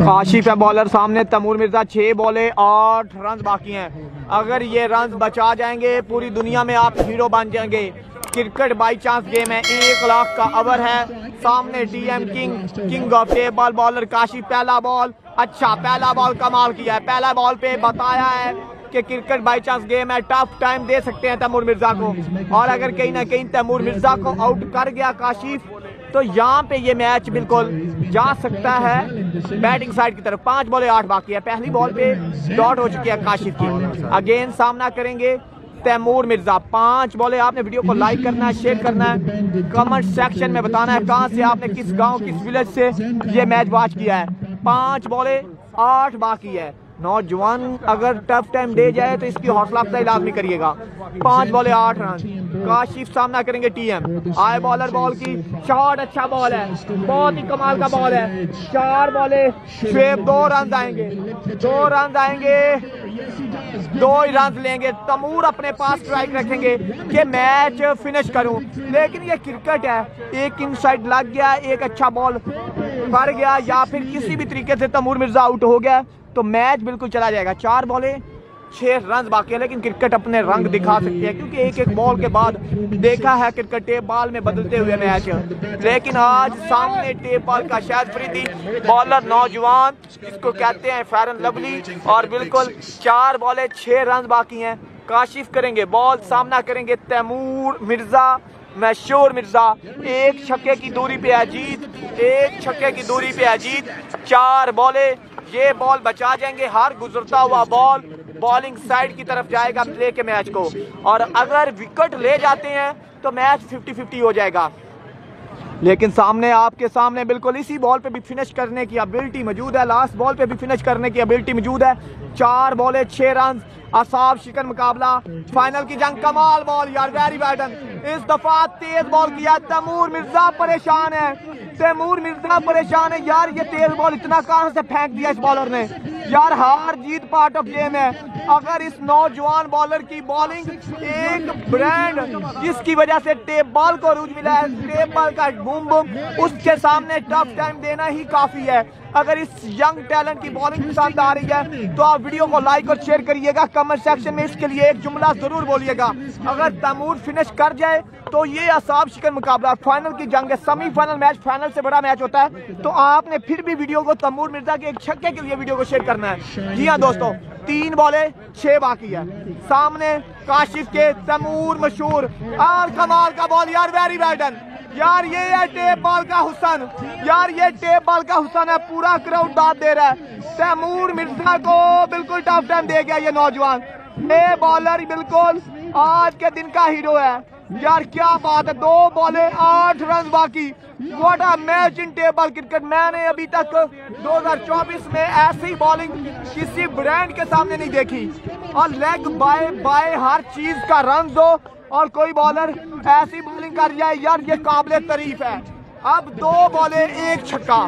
काशिफ है बॉलर सामने, तैमूर मिर्जा 6 बॉले 8 रन बाकी हैं। अगर ये रन बचा जाएंगे पूरी दुनिया में आप हीरो बन जाएंगे। क्रिकेट बाई चांस गेम है, 1 लाख का ओवर है। सामने DM king of table bowler Kashif. पहला बॉल अच्छा, पहला बॉल कमाल किया है। पहला बॉल पे बताया है कि क्रिकेट बाई चांस गेम है, टफ टाइम दे सकते हैं तैमूर मिर्जा को। और अगर कहीं ना कहीं तैमूर मिर्जा को आउट कर गया काशिफ तो यहाँ पे ये मैच बिल्कुल जा सकता है बैटिंग साइड की तरफ। 5 बॉले 8 बाकी है। पहली बॉल पे डॉट हो चुकी है काशिफ की। अगेन सामना करेंगे तैमूर मिर्जा। 5 बॉले। आपने वीडियो को लाइक करना है, शेयर करना है, कमेंट सेक्शन में बताना है कहां से आपने, किस गांव किस विलेज से ये मैच वॉच किया है। 5 बॉले 8 बाकी है। नौजवान अगर टफ टाइम दे जाए तो इसकी हौसला अफजाई लाजमी करिएगा। 5 बॉले 8 रन। काशिफ सामना करेंगे टीएम। आए बॉलर बॉल की शॉट, अच्छा बॉल है, बहुत ही कमाल का बॉल है। 4 बॉले शेब 2 रन आएंगे, 2 रन आएंगे, 2 ही रन लेंगे। तैमूर अपने पास स्ट्राइक रखेंगे कि मैच फिनिश करूं, लेकिन ये क्रिकेट है, एक इनसाइड लग गया, एक अच्छा बॉल पड़ गया या फिर किसी भी तरीके से तैमूर मिर्जा आउट हो गया तो मैच बिल्कुल चला जाएगा। 4 बॉले 6 रन बाकी है, लेकिन क्रिकेट अपने रंग दिखा सकती है क्योंकि एक एक बॉल के बाद देखा है क्रिकेट टेप बॉल में बदलते हुए मैच। लेकिन आज सामने टेप बॉल का शायद फरीदी बॉलर नौजवान, इसको कहते हैं फेयर एंड लवली, और बिल्कुल 4 बॉले 6 रन बाकी हैं। काशिफ करेंगे बॉल, सामना करेंगे तैमूर मिर्जा, मशहूर मिर्जा। 1 छक्के की दूरी पे है जीत, 1 छक्के की दूरी पे है जीत। 4 बॉले, ये बॉल बचा जाएंगे। हर गुजरता हुआ बॉल बॉलिंग साइड की तरफ जाएगा प्ले के मैच को, और अगर विकेट ले जाते हैं तो मैच 50-50 हो जाएगा। लेकिन सामने आपके सामने बिल्कुल इसी बॉल पे भी फिनिश करने की एबिलिटी मौजूद है, लास्ट बॉल पे भी फिनिश करने की एबिलिटी मौजूद है। 4 बॉले 6 रन, असाब शिकन मुकाबला, फाइनल की जंग। कमाल बॉल यार, वेरी बैटन। इस दफा तेज बॉल किया। तैमूर मिर्जा परेशान है, तैमूर मिर्जा परेशान है यार। ये तेज बॉल इतना कहां से फेंक दिया इस बॉलर ने यार। हार जीत पार्ट ऑफ गेम है। अगर इस नौजवान बॉलर की बॉलिंग एक ब्रांड जिसकी वजह से टेप बॉल को रूज मिला है, टेप बॉल का बूम बूम, उसके सामने टफ टाइम देना ही काफी है। अगर इस यंग टैलेंट की बॉलिंग पसंद आ रही है तो आप वीडियो को लाइक और शेयर करिएगा। कमेंट सेक्शन में इसके लिए एक जुमला जरूर बोलिएगा। अगर तैमूर फिनिश कर जाए तो ये असाब शिकन मुकाबला, फाइनल की जंग है, सेमीफाइनल मैच फाइनल से बड़ा मैच होता है। तो आपने फिर भी वीडियो को तैमूर मिर्जा के 1 छक्के के लिए वीडियो को शेयर करना है। जी हाँ दोस्तों, 3 बॉले 6 बाकी है। सामने काशिफ के तैमूर मशहूर, और कमाल का बॉल यार, वेरी बैटन यार। ये है टेप बॉल का हुसन यार, ये टेप बॉल का हुसन है। पूरा क्राउड दाद दे रहा है। तैमूर मिर्जा को बिल्कुल टफ टाइम दे गया ये नौजवान। ये बॉलर बिल्कुल आज के दिन का हीरो है यार, क्या बात है। 2 बॉले 8 रन बाकी। What a match in table cricket. मैंने अभी तक 2024 में ऐसी बॉलिंग किसी ब्रांड के सामने नहीं देखी, और लेग बाय बाय हर चीज का रन दो और कोई बॉलर ऐसी बॉलिंग कर जाए यार, ये काबिले तारीफ है। अब 2 बॉले 1 छक्का,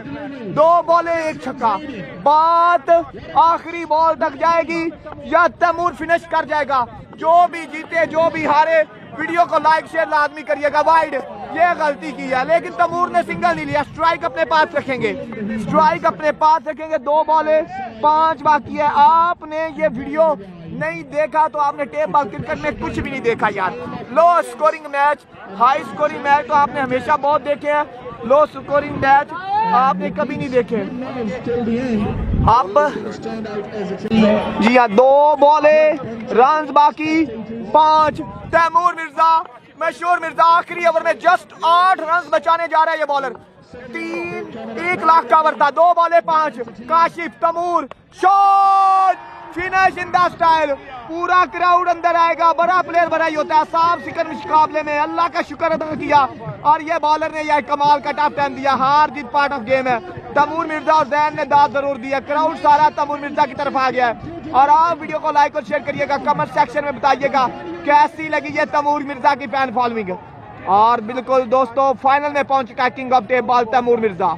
2 बॉले 1 छक्का। बात आखिरी बॉल तक जाएगी या तैमूर फिनिश कर जाएगा। जो भी जीते जो भी हारे, वीडियो को लाइक शेयर लाजमी करिएगा। वाइड ये गलती की है, लेकिन तैमूर ने सिंगल नहीं लिया। स्ट्राइक अपने पास रखेंगे, स्ट्राइक अपने पास रखेंगे। 2 बॉले 5 बाकी है। आपने ये वीडियो नहीं देखा तो आपने टेप बॉल क्रिकेट में कुछ भी नहीं देखा यार। Low scoring match, high scoring match तो आपने हमेशा बहुत देखे हैं, लो स्कोरिंग मैच आपने कभी नहीं देखे। अब जी हाँ, 2 बॉले रन बाकी 5। तैमूर मिर्जा, मशहूर मिर्जा आखिरी ओवर में जस्ट 8 रन बचाने जा रहा है ये बॉलर। 1 लाख का ओवर था। 2 balls 5। Kashif, Taimur, shot, finish in the style. पूरा क्राउड अंदर आएगा, बड़ा प्लेयर बड़ा ही होता है। साफ सिकन मुकाबले में अल्लाह का शुक्र अदा किया, और ये बॉलर ने यह कमाल का टफ टाइम दिया। हार जीत पार्ट ऑफ गेम है। तैमूर मिर्जा और जैन ने दाद जरूर दिया। क्राउड सारा तैमूर मिर्जा की तरफ आ गया है। और आप वीडियो को लाइक और शेयर करिएगा, कमेंट सेक्शन में बताइएगा कैसी लगी ये तैमूर मिर्जा की फैन फॉलोइंग। और बिल्कुल दोस्तों, फाइनल में पहुंच चुका king of tape ball Taimur Mirza.